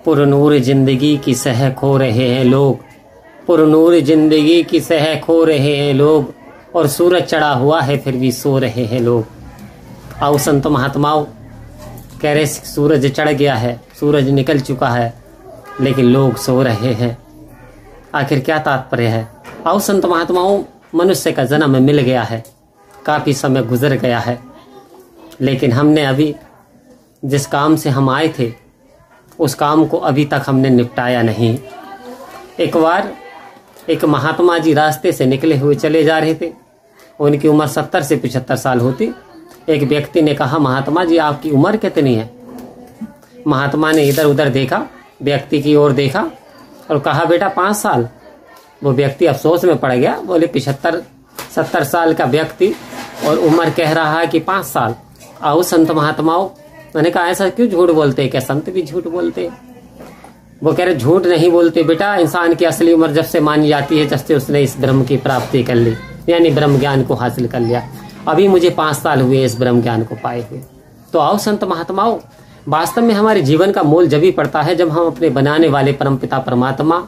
पुरनूर जिंदगी की सह खो रहे हैं लोग, पुरनूर जिंदगी की सह खो रहे हैं लोग, और सूरज चढ़ा हुआ है फिर भी सो रहे हैं लोग। आओ संत महात्माओं, कह रहे सूरज चढ़ गया है, सूरज निकल चुका है, लेकिन लोग सो रहे हैं। आखिर क्या तात्पर्य है? आओ संत महात्माओं, मनुष्य का जन्म मिल गया है, काफ़ी समय गुजर गया है, लेकिन हमने अभी जिस काम से हम आए थे उस काम को अभी तक हमने निपटाया नहीं। एक बार एक महात्मा जी रास्ते से निकले हुए चले जा रहे थे। उनकी उम्र 70 से 75 साल होती। एक व्यक्ति ने कहा, महात्मा जी आपकी उम्र कितनी है? महात्मा ने इधर उधर देखा, व्यक्ति की ओर देखा और कहा, बेटा 5 साल। वो व्यक्ति अफसोस में पड़ गया, बोले 75-70 साल का व्यक्ति और उम्र कह रहा है कि 5 साल। आओ संत महात्माओं, मैंने कहा ऐसा क्यों झूठ बोलते? क्या संत भी झूठ बोलते? वो कह रहे झूठ नहीं बोलते बेटा, इंसान की असली उम्र जब से मानी जाती है जब से उसने इस ब्रह्म की प्राप्ति कर ली, यानी ब्रह्म ज्ञान को हासिल कर लिया। अभी मुझे 5 साल हुए इस ब्रह्म ज्ञान को पाए हुए। तो आओ संत महात्माओं, वास्तव में हमारे जीवन का मोल जब ही पड़ता है जब हम अपने बनाने वाले परमपिता परमात्मा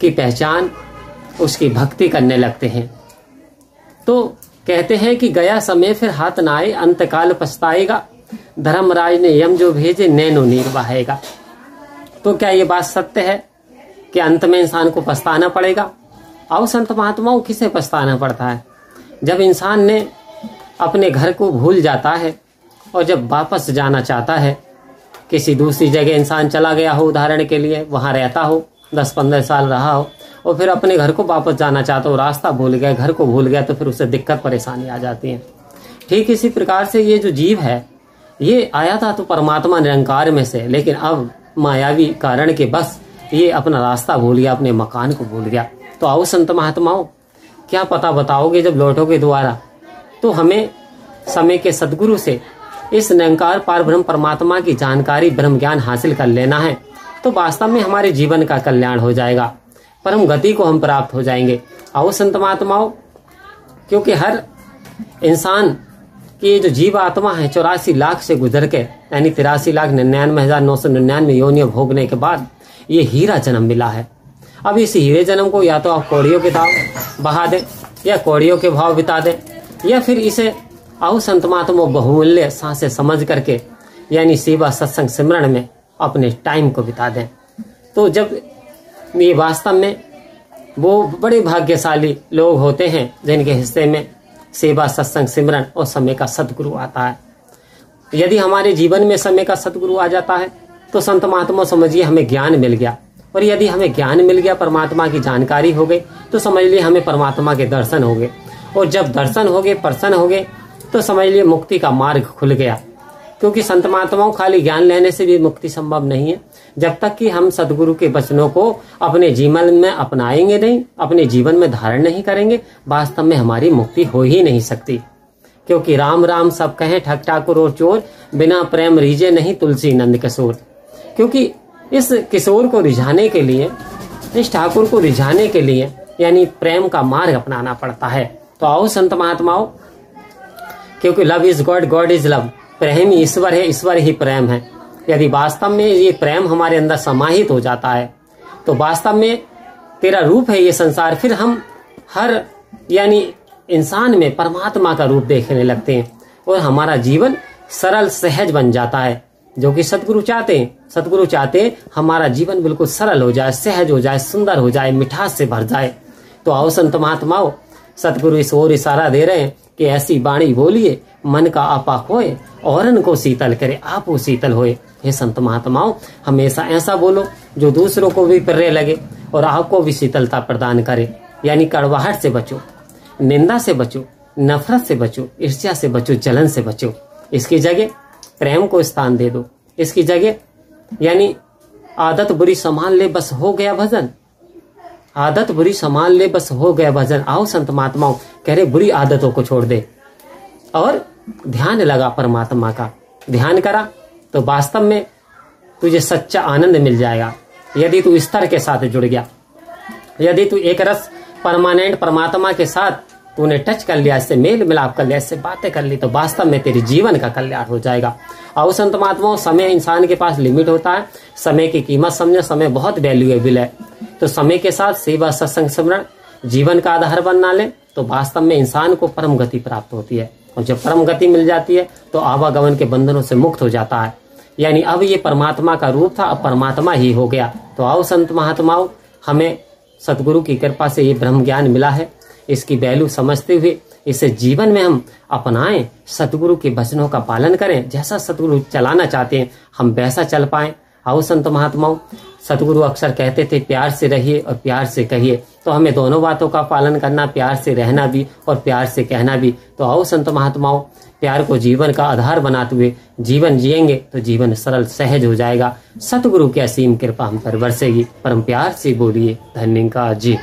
की पहचान, उसकी भक्ति करने लगते हैं। तो कहते हैं कि गया समय फिर हाथ न आए, अंतकाल पछताएगा, धर्मराज ने यम जो भेजे नैनो नीर बहाएगा। तो क्या ये बात सत्य है कि अंत में इंसान को पछताना पड़ेगा? आओ संत महात्माओं, किसे पछताना पड़ता है? जब इंसान ने अपने घर को भूल जाता है और जब वापस जाना चाहता है, किसी दूसरी जगह इंसान चला गया हो, उदाहरण के लिए वहाँ रहता हो, 10-15 साल रहा हो और फिर अपने घर को वापस जाना चाहता हो, रास्ता भूल गया, घर को भूल गया, तो फिर उससे दिक्कत परेशानी आ जाती है। ठीक इसी प्रकार से ये जो जीव है, ये आया था तो परमात्मा निरंकार में से, लेकिन अब मायावी कारण के बस ये अपना रास्ता भूल गया, अपने मकान को भूल गया। तो आओ संत महात्माओं, क्या पता बताओगे जब लौटोगे दोबारा, तो हमें समय के सदगुरु से इस निरंकार पार ब्रह्म परमात्मा की जानकारी, ब्रह्म ज्ञान हासिल कर लेना है। तो वास्तव में हमारे जीवन का कल्याण हो जाएगा, परम गति को हम प्राप्त हो जाएंगे। आओ संत महात्माओं, क्योंकि हर इंसान की जो जीव आत्मा है 84 लाख से गुजर के, यानी 83,99,999 योनियों भोगने के बाद ये हीरा जन्म मिला है। अब इस हीरे जन्म को या तो आप कौड़ियों के दाव बहा दें या कौड़ियों के भाव बिता दें, या फिर इसे आओ संत महात्माओं बहुमूल्य सांसें समझ करके, यानी सेवा सत्संग सिमरण में अपने टाइम को बिता दें। तो जब ये वास्तव में वो बड़े भाग्यशाली लोग होते हैं जिनके हिस्से में सेवा सत्संग सिमरन और समय का सदगुरु आता है। यदि हमारे जीवन में समय का सदगुरु आ जाता है तो संत महात्मा समझिए हमें ज्ञान मिल गया, और यदि हमें ज्ञान मिल गया, परमात्मा की जानकारी हो गई, तो समझ लिए हमें परमात्मा के दर्शन हो गए, और जब दर्शन हो गए, प्रसन्न हो गए, तो समझ लिए मुक्ति का मार्ग खुल गया। क्योंकि संत महात्माओं खाली ज्ञान लेने से भी मुक्ति संभव नहीं है। जब तक कि हम सदगुरु के वचनों को अपने जीवन में अपनाएंगे नहीं, अपने जीवन में धारण नहीं करेंगे, वास्तव में हमारी मुक्ति हो ही नहीं सकती। क्योंकि राम राम सब कहें ठग ठाकुर और चोर, बिना प्रेम रीजे नहीं तुलसी नंद किशोर। क्योंकि इस किशोर को रिझाने के लिए, इस ठाकुर को रिझाने के लिए, यानी प्रेम का मार्ग अपनाना पड़ता है। तो आओ संत महात्माओं, क्योंकि love is God, God is love, प्रेम ही ईश्वर है, ईश्वर ही प्रेम है। यदि वास्तव में ये प्रेम हमारे अंदर समाहित हो जाता है तो वास्तव में तेरा रूप है ये संसार, फिर हम हर यानी इंसान में परमात्मा का रूप देखने लगते हैं और हमारा जीवन सरल सहज बन जाता है, जो कि सतगुरु चाहते हैं। सतगुरु चाहते हैं हमारा जीवन बिल्कुल सरल हो जाए, सहज हो जाए, सुंदर हो जाए, मिठास से भर जाए। तो आओ संत महात्माओं, सतगुरु इस ओर इशारा दे रहे हैं कि ऐसी बाणी बोलिए मन का आपा खोए, औरन को शीतल करे आप वो शीतल होए। हे संत महात्माओं, हमेशा ऐसा बोलो जो दूसरों को भी प्रेरक लगे और आपको भी शीतलता प्रदान करे। यानी कड़वाहट से बचो, निंदा से बचो, नफरत से बचो, ईर्ष्या से बचो, जलन से बचो। इसकी जगह प्रेम को स्थान दे दो। इसकी जगह यानी आदत बुरी संभाल ले बस हो गया भजन, आदत बुरी संभाल ले बस हो गया भजन। आओ संत महात्माओं, कह रहे बुरी आदतों को छोड़ दे और ध्यान लगा परमात्मा का। ध्यान करा तो वास्तव में तुझे सच्चा आनंद मिल जाएगा। यदि तू स्तर के साथ जुड़ गया, यदि तू एक रस परमानेंट परमात्मा के साथ तूने टच कर लिया, इससे मेल मिलाप कर लिया, इससे बातें कर ली, तो वास्तव में तेरे जीवन का कल्याण हो जाएगा। और संत महात्माओं, समय इंसान के पास लिमिट होता है, समय की कीमत समझो, समय बहुत वैल्यूएबल है। तो समय के साथ सेवा सत्संग स्मरण जीवन का आधार बनना ले तो वास्तव में इंसान को परम गति प्राप्त होती है। और जब परम गति मिल जाती है तो आवागमन के बंधनों से मुक्त हो जाता है। यानी अब ये परमात्मा का रूप था, अब परमात्मा ही हो गया। तो आओ संत महात्माओं, हमें सतगुरु की कृपा से ये ब्रह्म ज्ञान मिला है, इसकी वैल्यू समझते हुए इसे जीवन में हम अपनाएं, सतगुरु के वचनों का पालन करें। जैसा सतगुरु चलाना चाहते हैं हम वैसा चल पाएं। आओ संत महात्माओं, सतगुरु अक्सर कहते थे प्यार से रहिए और प्यार से कहिए, तो हमें दोनों बातों का पालन करना, प्यार से रहना भी और प्यार से कहना भी। तो आओ संत महात्माओं, प्यार को जीवन का आधार बनाते हुए जीवन जिएंगे तो जीवन सरल सहज हो जाएगा। सतगुरु की असीम कृपा हम पर बरसेगी। परम प्यार से बोलिए धन्यवाद जी।